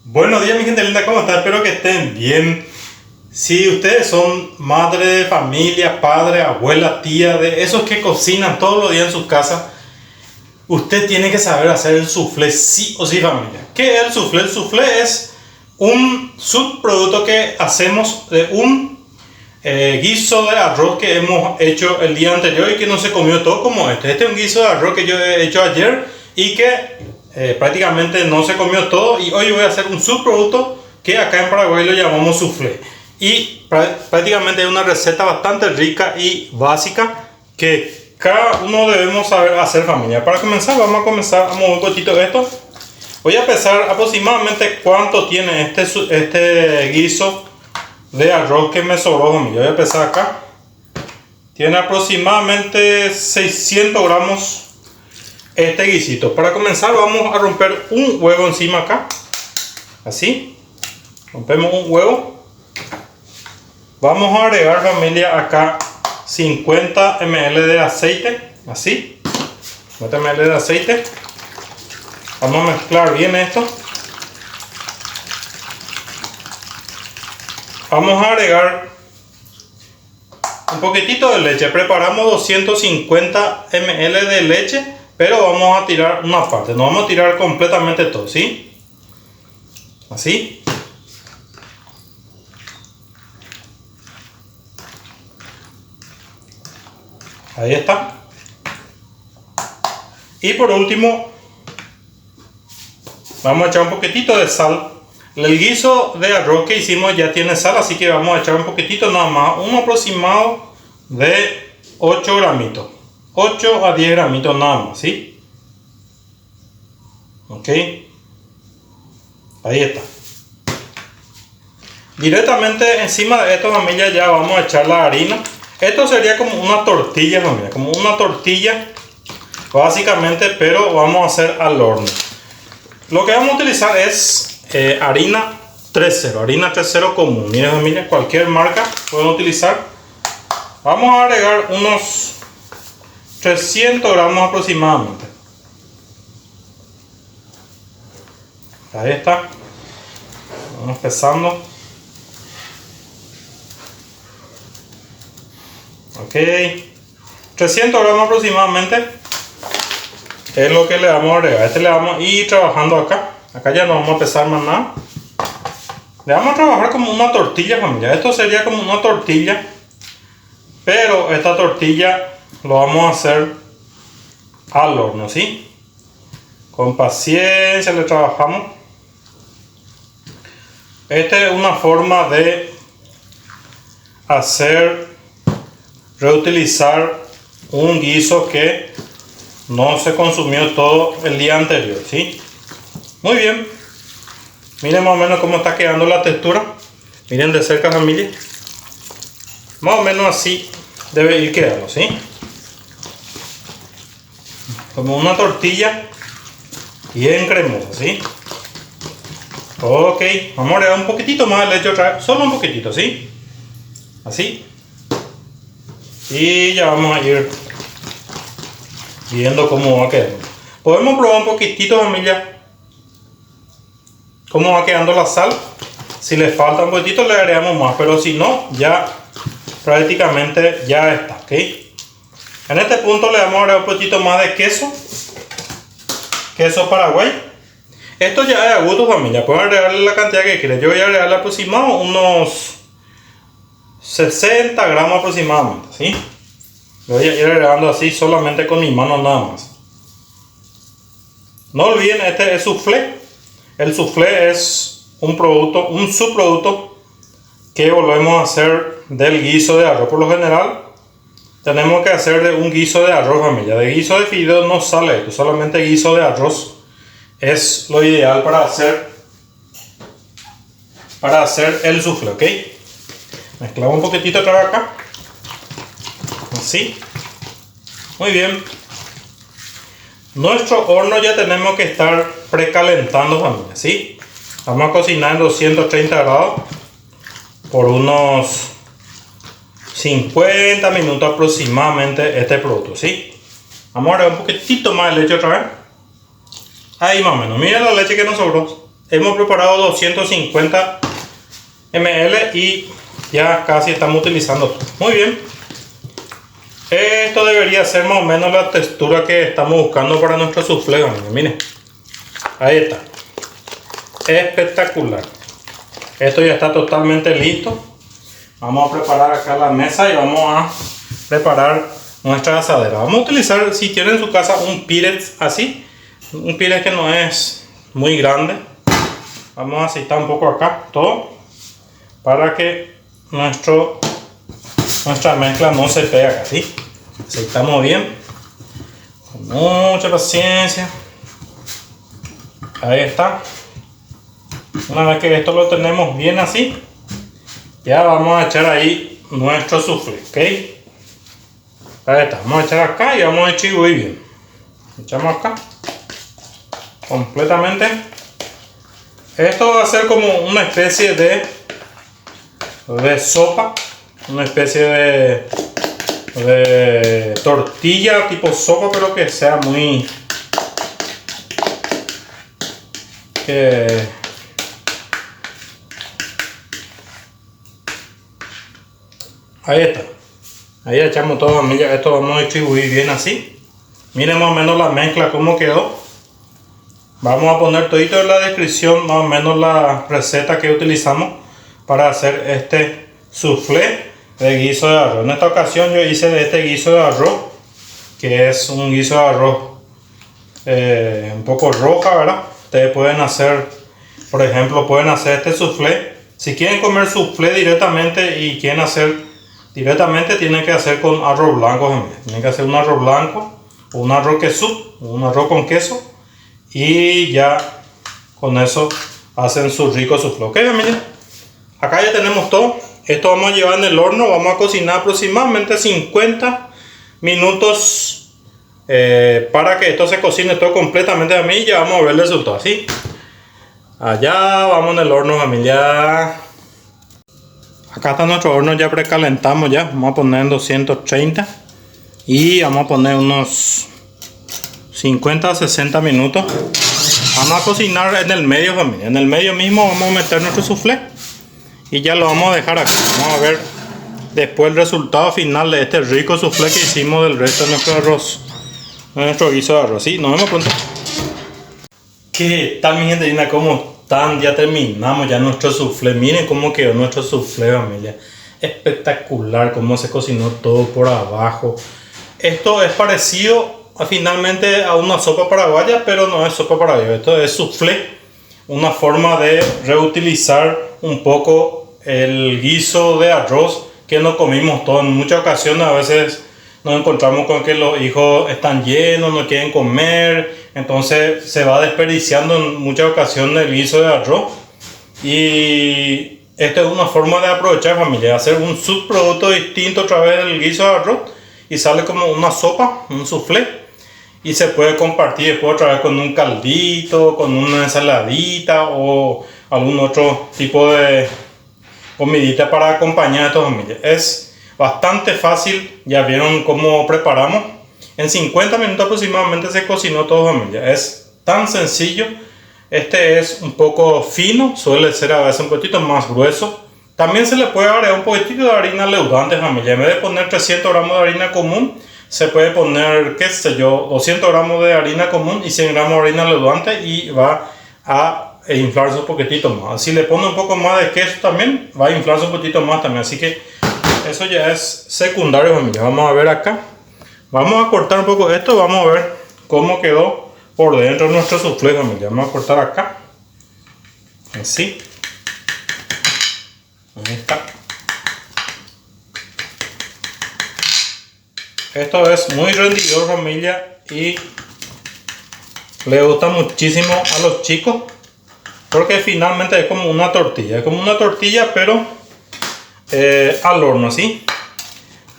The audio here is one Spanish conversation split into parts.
Buenos días mi gente linda, ¿cómo están? Espero que estén bien. Si ustedes son madre de familia, padre, abuela, tía, de esos que cocinan todos los días en sus casas, usted tiene que saber hacer el soufflé sí o sí, familia. ¿Qué es el soufflé? El soufflé es un subproducto que hacemos de un guiso de arroz que hemos hecho el día anterior y que no se comió todo como este. Este es un guiso de arroz que yo he hecho ayer y que prácticamente no se comió todo, y hoy voy a hacer un subproducto que acá en Paraguay lo llamamos soufflé, y prácticamente es una receta bastante rica y básica que cada uno debemos saber hacer, familia. Para comenzar vamos a mover un poquito esto. Voy a pesar aproximadamente cuánto tiene este guiso de arroz que me sobró, familia. Voy a pesar acá. Tiene aproximadamente 600 gramos este guisito. Para comenzar vamos a romper un huevo encima acá, así rompemos un huevo. Vamos a agregar, familia, acá 50 ml de aceite, así 50 ml de aceite. Vamos a mezclar bien esto. Vamos a agregar un poquitito de leche. Preparamos 250 ml de leche, pero vamos a tirar una parte, no vamos a tirar completamente todo, ¿sí? Así. Ahí está. Y por último, vamos a echar un poquitito de sal. El guiso de arroz que hicimos ya tiene sal, así que vamos a echar un poquitito nada más, un aproximado de 8 gramitos. 8 a 10 gramitos nada más, ¿sí? Ok. Ahí está. Directamente encima de esto, familia, ya vamos a echar la harina. Esto sería como una tortilla, familia, como una tortilla básicamente, pero vamos a hacer al horno. Lo que vamos a utilizar es harina 3.0, harina 3.0 común. Miren, familia, cualquier marca pueden utilizar. Vamos a agregar unos 300 gramos aproximadamente. Ahí está. Vamos pesando. Ok. 300 gramos aproximadamente es lo que le vamos a agregar. Este le vamos a ir trabajando acá. Acá ya no vamos a pesar más nada. Le vamos a trabajar como una tortilla, familia. Esto sería como una tortilla, pero esta tortilla lo vamos a hacer al horno, ¿sí? Con paciencia le trabajamos. Esta es una forma de reutilizar un guiso que no se consumió todo el día anterior, ¿sí? Muy bien. Miren más o menos cómo está quedando la textura. Miren de cerca, familia. Más o menos así debe ir quedando, ¿sí? Como una tortilla bien cremosa, ¿sí? Ok, vamos a agregar un poquitito más de leche otra vez, solo un poquitito, ¿sí? Así. Y ya vamos a ir viendo cómo va quedando. Podemos probar un poquitito, familia, cómo va quedando la sal. Si le falta un poquitito le agregamos más, pero si no, ya prácticamente ya está, ¿ok? En este punto le vamos a agregar un poquitito más de queso Paraguay. Esto ya es a gusto, familia, pueden agregarle la cantidad que quieran. Yo voy a agregarle aproximadamente unos 60 gramos aproximadamente, ¿sí? Lo voy a ir agregando así solamente con mi mano nada más. No olviden, este es soufflé. El soufflé es un subproducto que volvemos a hacer del guiso de arroz. Por lo general tenemos que hacer de un guiso de arroz, familia. De guiso de fideos no sale esto, solamente guiso de arroz es lo ideal para hacer el soufflé, ¿ok? Mezclamos un poquitito otra vez acá, así. Muy bien. Nuestro horno ya tenemos que estar precalentando, familia, ¿sí? Vamos a cocinar en 230 grados por unos 50 minutos aproximadamente este producto, ¿sí? Vamos a agregar un poquitito más de leche otra vez. Ahí más o menos. Miren la leche que nos sobró. hemos preparado 250 ml y ya casi estamos utilizando. Muy bien. Esto debería ser más o menos la textura que estamos buscando para nuestro soufflé. Miren, ahí está. Espectacular. Esto ya está totalmente listo. Vamos a preparar acá la mesa y vamos a preparar nuestra asadera. Vamos a utilizar, si tienen en su casa, un Pyrex así. Un Pyrex que no es muy grande. Vamos a aceitar un poco acá todo para que nuestra mezcla no se pegue acá, ¿sí? Aceitamos bien, con mucha paciencia. Ahí está. Una vez que esto lo tenemos bien así, ya vamos a echar ahí nuestro soufflé, ¿ok? Ahí está, vamos a echar acá y vamos a distribuir bien. Echamos acá completamente. Esto va a ser como una especie de sopa, una especie de tortilla tipo sopa, pero que sea muy ahí está. Ahí echamos todo, familia. Esto vamos a distribuir bien así. Miren más o menos la mezcla como quedó. Vamos a poner todito en la descripción más o menos la receta que utilizamos para hacer este soufflé de guiso de arroz. En esta ocasión yo hice de este guiso de arroz, que es un guiso de arroz un poco roja, ¿verdad? Ustedes pueden hacer, por ejemplo, pueden hacer este soufflé. Si quieren comer soufflé directamente y quieren hacer directamente, tienen que hacer con arroz blanco. Tienen que hacer un arroz blanco o un arroz queso, un arroz con queso, y ya con eso hacen su rico soufflé. Ok, miren, acá ya tenemos todo. Esto vamos a llevar en el horno. Vamos a cocinar aproximadamente 50 minutos para que esto se cocine todo completamente. A mí ya vamos a ver el resultado así. Allá vamos en el horno, familia. Acá está nuestro horno, ya precalentamos ya. Vamos a poner en 230 y vamos a poner unos 50 a 60 minutos. Vamos a cocinar en el medio, familia. En el medio mismo vamos a meter nuestro soufflé y ya lo vamos a dejar acá. Vamos a ver después el resultado final de este rico soufflé que hicimos del resto de nuestro arroz, de nuestro guiso de arroz. Sí, nos vemos pronto. ¿Qué tal, mi gente linda? ¿Cómo están? Ya terminamos ya nuestro soufflé. Miren cómo quedó nuestro soufflé, familia. Espectacular cómo se cocinó todo por abajo. Esto es parecido finalmente a una sopa paraguaya, pero no es sopa paraguaya. Esto es soufflé, una forma de reutilizar un poco el guiso de arroz que nos comimos todos. En muchas ocasiones a veces nos encontramos con que los hijos están llenos, no quieren comer, entonces se va desperdiciando en muchas ocasiones el guiso de arroz. Y esta es una forma de aprovechar, familia, hacer un subproducto distinto a través del guiso de arroz y sale como una sopa, un soufflé. Y se puede compartir después otra vez con un caldito, con una ensaladita o algún otro tipo de comidita para acompañar a estos, familia. Es bastante fácil, ya vieron cómo preparamos. En 50 minutos aproximadamente se cocinó todo, familia. Es tan sencillo. Este es un poco fino, suele ser a veces un poquito más grueso. También se le puede agregar un poquitito de harina leudante, familia. En vez de poner 300 gramos de harina común, se puede poner, qué sé yo, 200 gramos de harina común y 100 gramos de harina leudante y va a inflarse un poquitito más. Si le pone un poco más de queso también, va a inflarse un poquitito más también. Así que eso ya es secundario, familia. Vamos a ver acá. Vamos a cortar un poco esto. Vamos a ver cómo quedó por dentro nuestro soufflé, familia. Vamos a cortar acá. Así. Ahí está. Esto es muy rendidor, familia, y le gusta muchísimo a los chicos porque finalmente es como una tortilla. Es como una tortilla, pero al horno, ¿sí?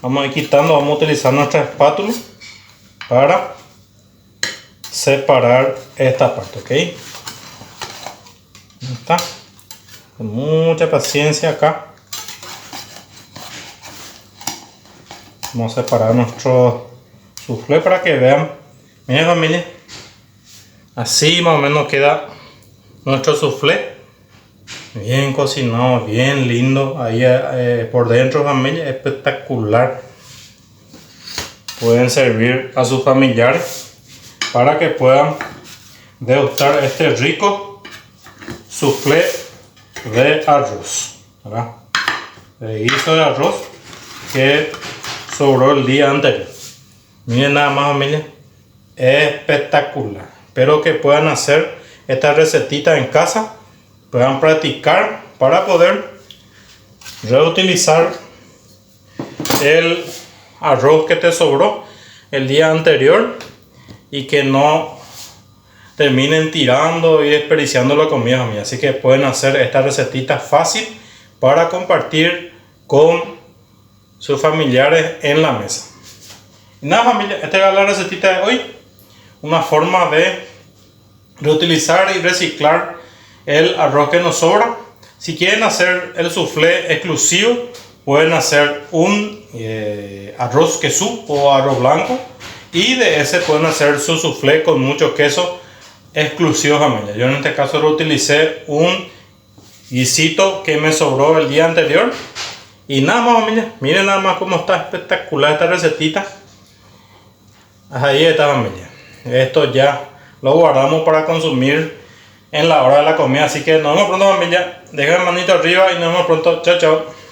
Vamos a ir quitando, vamos a utilizar nuestra espátula para separar esta parte, ¿ok? Ahí está. Con mucha paciencia acá. Vamos a separar nuestro soufflé para que vean. Miren, familia, así más o menos queda nuestro soufflé. Bien cocinado, bien lindo. Ahí por dentro, familia, espectacular. Pueden servir a sus familiares para que puedan degustar este rico soufflé de arroz, ¿verdad? De guiso de arroz que sobró el día anterior. Miren nada más, familia, espectacular. Espero que puedan hacer esta recetita en casa, puedan practicar para poder reutilizar el arroz que te sobró el día anterior y que no terminen tirando y desperdiciando la comida, familia. Así que pueden hacer esta recetita fácil para compartir con sus familiares en la mesa. Y nada, familia, esta es la recetita de hoy. Una forma de reutilizar y reciclar el arroz que nos sobra. Si quieren hacer el soufflé exclusivo, pueden hacer un arroz queso o arroz blanco, y de ese pueden hacer su soufflé con mucho queso exclusivo, familia. Yo en este caso reutilicé un guisito que me sobró el día anterior. Y nada más, familia, miren nada más cómo está espectacular esta recetita. Ahí está, familia. Esto ya lo guardamos para consumir en la hora de la comida. Así que nos vemos pronto, familia. Dejen manito arriba y nos vemos pronto. Chao, chao.